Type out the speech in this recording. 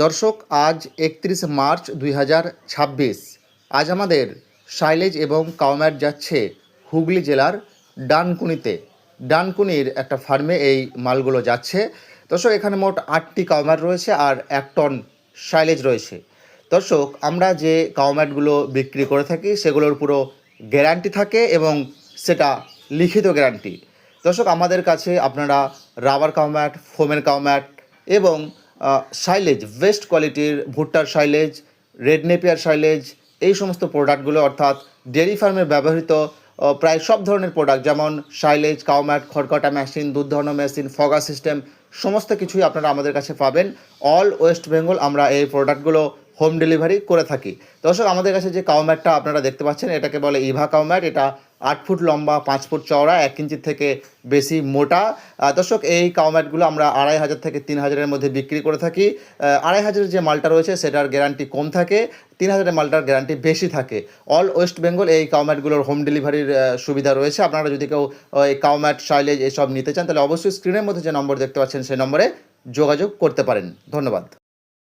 দর্শক, আজ 31 মার্চ 2026। আজ আমাদের সাইলেজ এবং কাউম্যাট যাচ্ছে হুগলি জেলার ডানকুনিতে। ডানকুনির একটা ফার্মে এই মালগুলো যাচ্ছে। দর্শক, এখানে মোট 8টি কাউম্যাট রয়েছে আর 1 টন সাইলেজ রয়েছে। দর্শক, আমরা যে কাউম্যাটগুলো বিক্রি করে থাকি সেগুলোর পুরো গ্যারান্টি থাকে এবং সেটা লিখিত গ্যারান্টি। দর্শক, আমাদের কাছে আপনারা রাবার কাউম্যাট, ফোমের কাউম্যাট এবং সাইলেজ, বেস্ট কোয়ালিটির ভুট্টার সাইলেজ, রেড নেপিয়ার সাইলেজ, এই সমস্ত প্রোডাক্টগুলো অর্থাৎ ডেয়ারি ফার্মে ব্যবহৃত প্রায় সব ধরনের প্রোডাক্ট, যেমন সাইলেজ, কাউম্যাট, খড়কাটা মেশিন, দুধ ধরানো মেশিন, ফগা সিস্টেম, সমস্ত কিছুই আপনারা আমাদের কাছে পাবেন। অল ওয়েস্ট বেঙ্গল আমরা এই প্রোডাক্টগুলো হোম ডেলিভারি করে থাকি। দর্শক, আমাদের কাছে যে কাউম্যাটটা আপনারা দেখতে পাচ্ছেন এটাকে বলে ইভা কাউম্যাট। এটা 8 ফুট লম্বা, 5 ফুট চওড়া, 1 ইঞ্চির থেকে বেশি মোটা। দর্শক, এই কাউম্যাটগুলো আমরা 2500 থেকে 3000-এর মধ্যে বিক্রি করে থাকি। 2500-এর যে মালটা রয়েছে সেটার গ্যারান্টি কম থাকে, 3000-এর মালটার গ্যারান্টি বেশি থাকে। অল ওয়েস্ট বেঙ্গল এই কাউম্যাটগুলোর হোম ডেলিভারির সুবিধা রয়েছে। আপনারা যদি কেউ এই কাউম্যাট, সাইলেজ এসব নিতে চান তাহলে অবশ্যই স্ক্রিনের মধ্যে যে নম্বর দেখতে পাচ্ছেন সেই নম্বরে যোগাযোগ করতে পারেন। ধন্যবাদ।